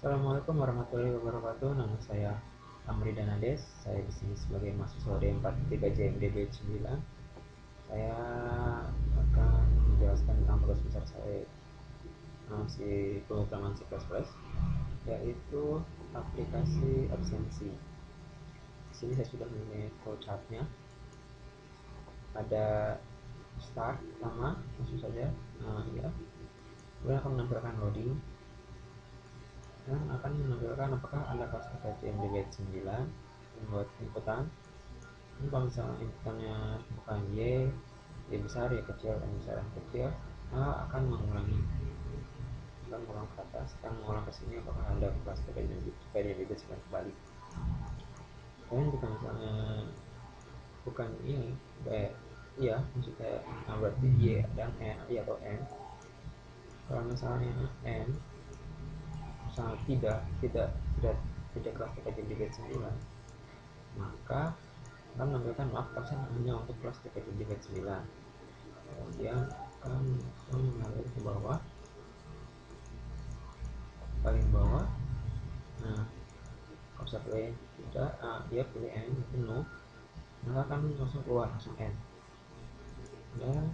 Assalamualaikum warahmatullahi wabarakatuh. Nama saya Amri Danades. Saya di sini sebagai mahasiswa D43 JMDB 9. Saya akan menjelaskan tentang tugas besar saya si pemrograman C++, yaitu aplikasi absensi. Di sini saya sudah memiliki flowchartnya. Ada start pertama, langsung saja. Ya. Kemudian akan menampilkan loading dan akan menampilkan apakah Anda kelas JMDB 9 membuat inputan. Ini kalau misalnya inputannya bukan Y besar, Y kecil, M besar, M kecil, akan mengulangi, akan mengulang ke atas, akan mengulang ke sini apakah Anda kelas JMDB 9 kembali. Dan jika misalnya bukan ini, iya maksudnya berarti Y dan N, Y atau N. Kalau misalnya N misalnya tidak kelas JMDB 9, maka akan menampilkan maaf absen hanya untuk kelas JMDB 9. Kemudian akan mengalir ke bawah, paling bawah. Nah, kalau saya pilih tidak, dia pilih N itu no, maka akan langsung keluar langsung N. Dan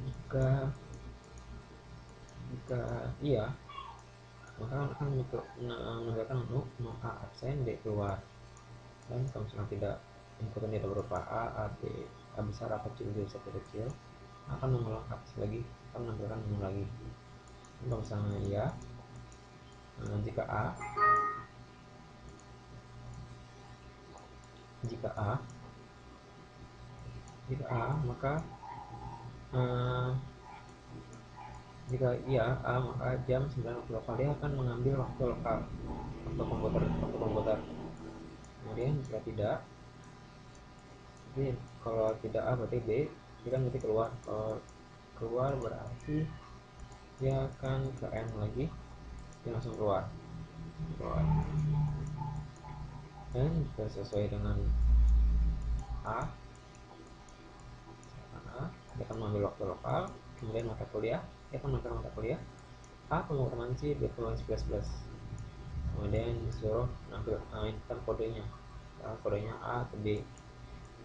jika iya, maka akan menampilkan no A absen, D keluar. Dan kalau misalnya tidak, inputnya tidak berupa A besar, A kecil, B besar, B kecil, akan mengulang lagi, akan menampilkan menu lagi. Dan kalau misalnya iya, jika A maka jika iya A, maka jam 9 waktu lokal, dia akan mengambil waktu lokal, waktu komputer. Kemudian jika tidak, jadi kalau tidak A berarti B, dia kan berarti keluar. Kalau keluar berarti dia akan ke N lagi, dia langsung keluar. Dan jika sesuai dengan A, dia akan mengambil waktu lokal. Kemudian mata kuliah, dia akan mengambil mata kuliah A pemrograman C, B pemrograman C++. Kemudian disuruh menampilkan kodenya, kodenya A atau B.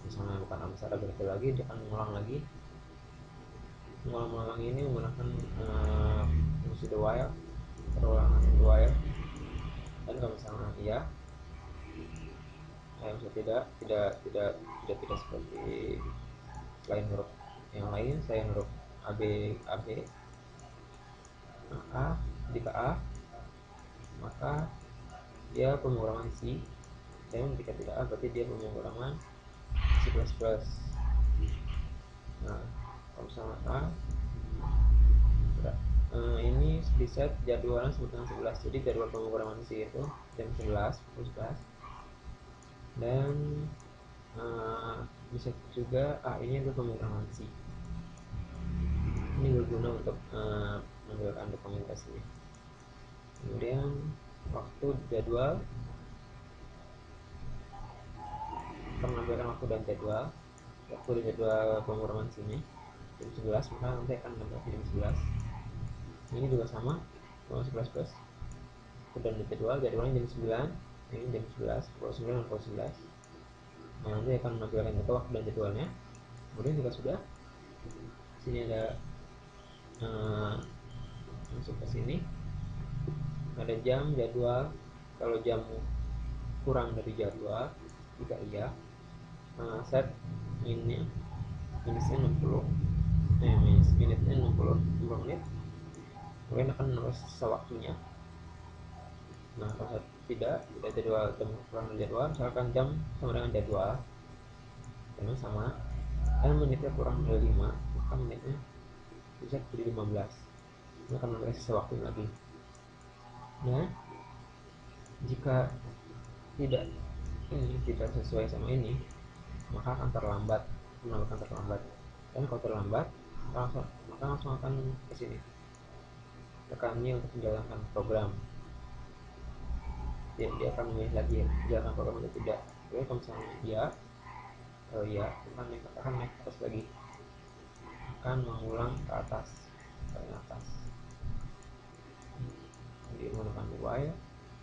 Misalnya bukan A besar, A kecil lagi, dia akan mengulang lagi. Mengulang ini menggunakan fungsi the while, perulangan the while. Dan kalau misalnya iya, misalnya tidak seperti selain huruf yang lain, saya huruf AB. A, jika A, maka dia pemrograman C, dan jika tidak A berarti dia pemrograman C++. Nah, kalau misalnya A, ini di set jadwalnya sebutkan 11, jadi jadwal pemrograman C itu jam 11, pukul 11. Dan bisa juga ini adalah pemrograman C. Ini berguna untuk mengambilkan dokumentasinya. Kemudian waktu jadwal, kita menampilkan waktu dan jadwal. Waktu dan jadwal pemrograman sini jam 11, maka nanti akan menampilkan jam 11. Ini juga sama, 11 plus. Dan jadwalnya jam 9, ini jam 11, pukul 9 dan pukul 11. Nah, nanti akan menampilkan itu waktu dan jadwalnya. Kemudian jika sudah, sini ada masuk ke sini, ada jam, jadwal. Kalau jam kurang dari jadwal, jika iya, set minitnya 60, minitnya 60 menit. Kemudian akan menulis sisa waktunya. Nah, kalau tidak jadwal, jam kurang dari jadwal, misalkan jam sama dengan jadwal, jamnya sama, dan menitnya kurang dari 5, maka menitnya bisa jadi 15. Ini akan menulis sisa waktunya lagi. Nah, jika tidak sesuai sama ini, maka akan terlambat, menambahkan terlambat. Dan kalau terlambat, maka langsung akan ke sini, tekannya untuk menjalankan program. Dia akan memilih lagi menjalankan program atau tidak. Jadi kalau misalnya iya, akan naik ke atas lagi, akan mengulang ke atas, jadi menggunakan while,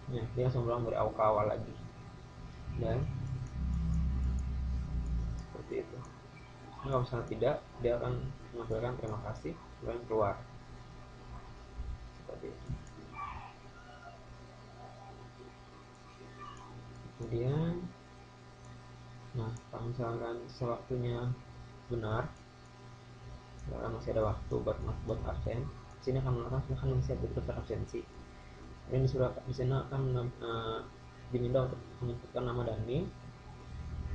nah dia langsung ulang dari awal ke awal lagi, dan seperti itu. Nah, kalau misalnya tidak, dia akan menampilkan terima kasih dan keluar seperti itu. Kemudian, nah kalau misalkan sewaktunya benar, misalkan masih ada waktu buat absen, sini akan menggunakan silahkan mengisi daftar absensi. Dan di sini akan diminta untuk menentukan nama Dani.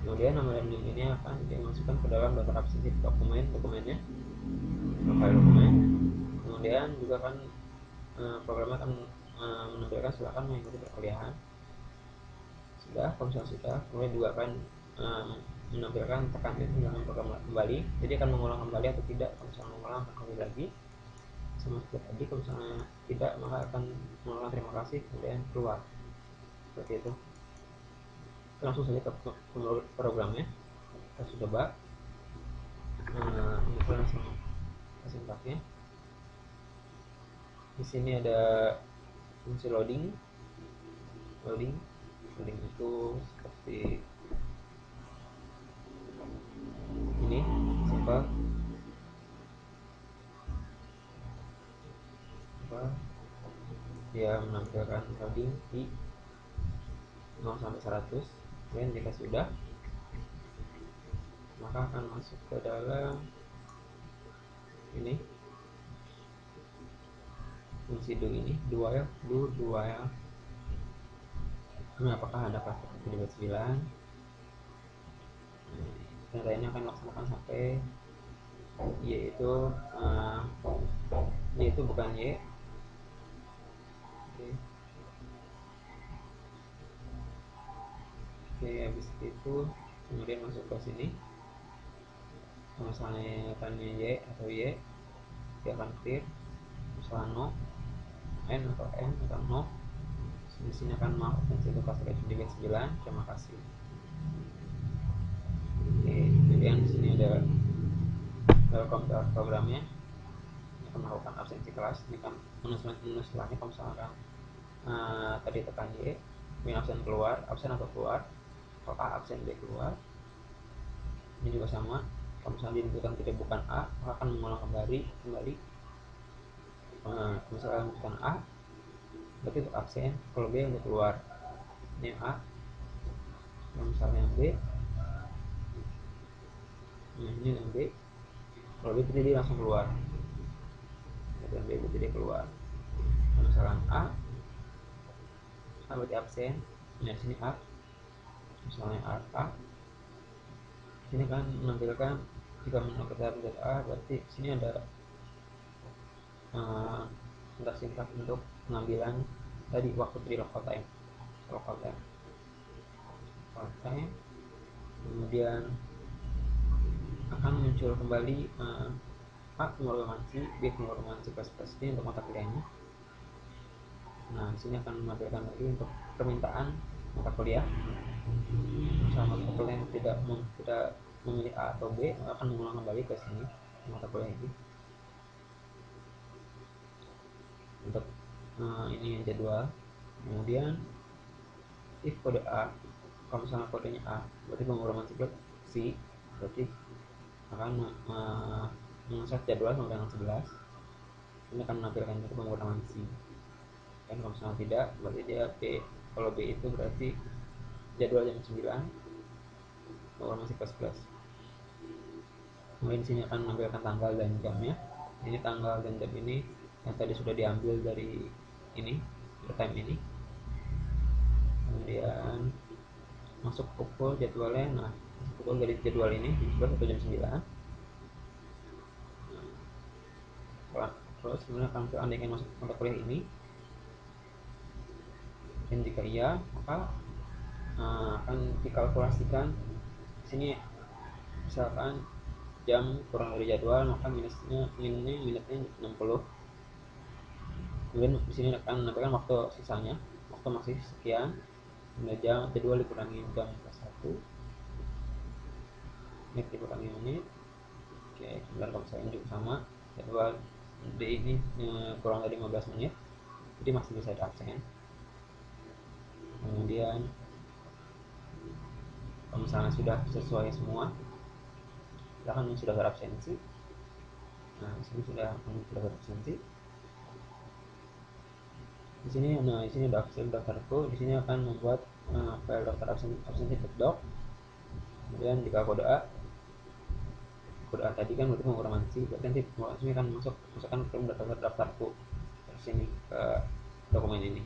Kemudian nama Dani ini akan dimasukkan ke dalam daftar absensi dokumennya, file dokumen. Kemudian juga kan programnya akan menampilkan silakan mengikuti perkuliahan. Sudah, kalau misalnya sudah, kemudian juga akan menampilkan tekan itu dengan program kembali. Jadi akan mengulang kembali atau tidak. Kalau misalnya mengulang akan kembali lagi sama seperti tadi. Kalau misalnya tidak, maka akan mengulang terima kasih kemudian keluar seperti itu. Langsung saja ke programnya, kita coba. Ini langsung sintaknya. Di sini ada fungsi loading itu seperti ini, simple. Dia menampilkan loading di 0 sampai 100. Kemudian jika sudah, maka akan masuk ke dalam ini fungsi do ini, do while. Ini apakah ada kelas terjadi 9? Ternyata ini akan dilaksanakan sampai yaitu bukan y. Oke, habis itu kemudian masuk ke sini. Kalau misalnya tanya y atau y, dia akan clear. Misalnya no, n atau no. Di sini akan mau untuk kelas terjadi 9. Terima kasih. Oke, kemudian di sini ada komputer programnya. Ini akan melakukan absensi kelas. Ini kan menu setelahnya. Kalau misalkan tadi tekan Y, kemudian absen atau keluar. Kalau A absen, B keluar. Ini juga sama. Kalau misalnya diinputkan tidak bukan A, maka akan mengulang kembali. Misalkan bukan A, berarti untuk absen. Kalau B untuk keluar. Ini A. Kalau misalnya yang B, ini yang B. Kalau B berarti dia langsung keluar. Dan B berarti dia keluar. Kalau misalkan A berarti absen. Ini sini A. Misalnya A. Sini kan menampilkan jika menampilkan A, berarti sini ada sintak untuk pengambilan tadi waktu di local time. Kemudian akan muncul kembali A pengorbansi, B pengorbansi plus ini untuk mata kuliahnya. Nah, di sini akan menampilkan lagi untuk permintaan mata kuliah. Misalnya mata kuliah yang tidak memilih A atau B, akan mengulang kembali ke sini mata kuliah ini. Untuk ini jadwal. Kemudian if kode A, kalau misalnya kodenya A, berarti pengorbansi plus C, berarti akan meng-set jadwal sampai dengan 11. Ini akan menampilkan itu penggunaan C. Dan kalau misalnya tidak, berarti dia B. Kalau B itu berarti jadwal jam 9, masih plus. Kemudian di sini akan menampilkan tanggal dan jamnya. Ini tanggal dan jam ini yang tadi sudah diambil dari ini, time ini. Kemudian masuk pukul jadwalnya. Nah, pukul dari jadwal ini di 11 atau jam 9. Terus kemudian akan Anda ingin masuk mata kuliah ini, dan jika iya, maka akan dikalkulasikan di sini. Misalkan jam kurang dari jadwal, maka minutnya 60. Kemudian di sini akan menampilkan waktu sisanya, waktu masih sekian. Kemudian jadwal dikurangi jam plus 1, menit dikurangi menit. Oke, kemudian kalau misalnya juga sama, jadwal D ini kurang dari 15 menit, jadi masih bisa ada absen. Kemudian kalau misalnya sudah sesuai semua, silahkan mengisi daftar absensi. Nah, di sini sudah mengisi daftar absensi. Di sini udah daftarku. Di sini akan membuat file daftar absensi.doc. Kemudian jika kode A tadi kan berarti penguramansi, berarti nanti penguramansi akan masukkan ke daftarku terus sini ke dokumen ini.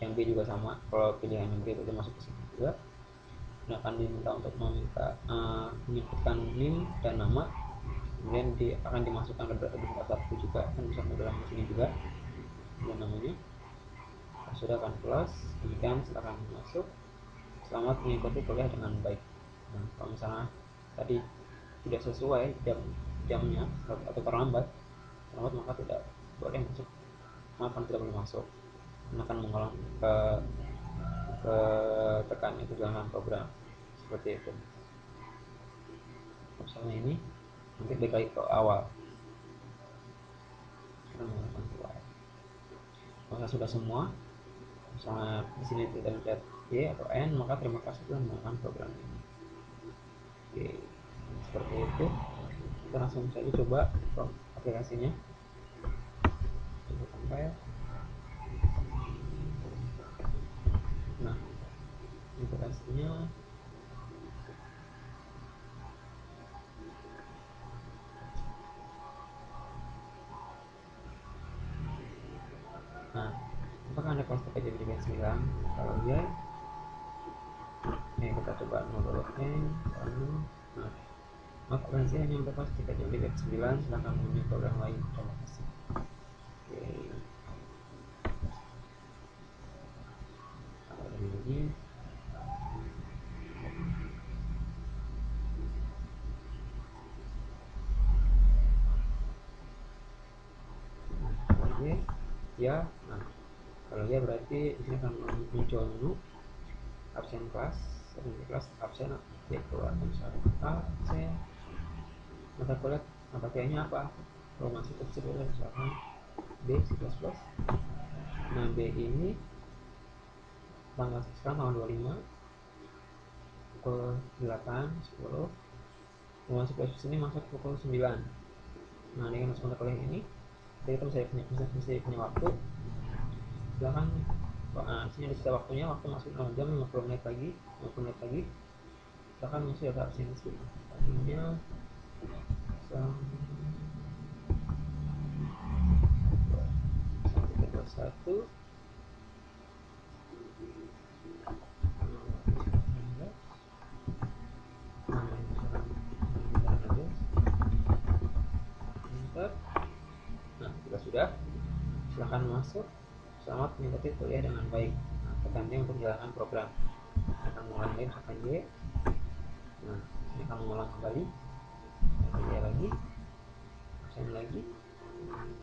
Yang B juga sama, kalau pilihan yang B berarti masuk ke sini juga. Nah, akan diminta untuk menyebutkan NIM dan nama, kemudian akan dimasukkan ke daftarku juga, kan bisa ke dalam sini juga dan namanya. Sudah akan close, demikian silakan masuk. Selamat mengikuti kuliah dengan baik. Nah, kalau misalnya tadi tidak sesuai jamnya atau terlambat maka tidak boleh masuk, tidak boleh masuk, akan mengulang ke tekan itu dalam program seperti itu. Misalnya ini nanti balik lagi ke awal. Kalau sudah semua, misalnya di sini tidak lihat Y atau N, maka terima kasih telah menggunakan program ini. Oke, seperti itu. Kita langsung saja coba aplikasinya. Coba compile. Nah, aplikasinya apakah Anda kelas TPJ Pendidikan 9? Kalau iya, kita coba nol N. Maaf, saya hanya untuk kelas TPJ Pendidikan 9. Silahkan memilih program lain. Terima kasih. Oke. Lagi. Oke. Ya. Nah, kalau ya berarti di sini akan muncul menu absen kelas, absen ya keluar misalnya absen mata kuliah, mata kuliahnya apa, kalau masih kecil misalkan B C++. Nah, B ini tanggal sekarang tanggal 25 pukul 8, 10. Masuk ke sini masuk pukul 9. Nah, dengan masuk mata kuliah ini kita bisa punya waktu. Silahkan, sini ada sisa waktunya, waktu masuk 6 jam 50 menit lagi. Silahkan masuk data absensi. Tadinya 1 Nah, jika sudah, silahkan masuk. Selamat mengikuti kuliah dengan baik. Nah, tekan D untuk menjalankan program. Akan mengulangi tekan Y. Nah, ini akan mengulang kembali. Tekan Y lagi, absen lagi,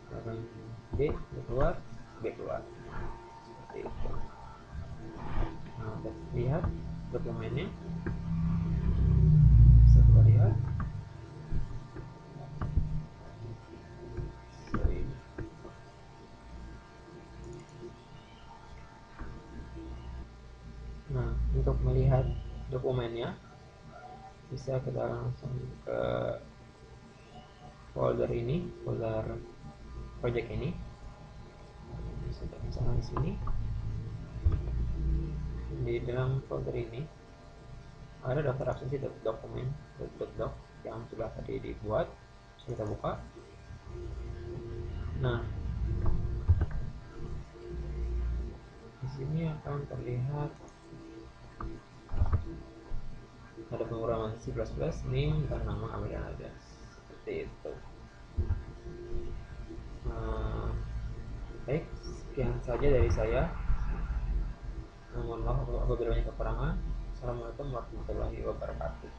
tekan D keluar, B keluar. Seperti itu. Nah, untuk lihat dokumennya, bisa kita lihat. Nah, untuk melihat dokumennya bisa kita langsung ke folder ini, folder project ini. Misalnya di sini, di dalam folder ini ada daftar absensi dokumen .doc yang sudah tadi dibuat. Kita buka. Nah, di sini akan terlihat ada penguraman C++, name dan nama ambil aja seperti itu. Baik, sekian saja dari saya. Mohon maaf apabila banyak kekurangan. Assalamualaikum warahmatullahi wabarakatuh.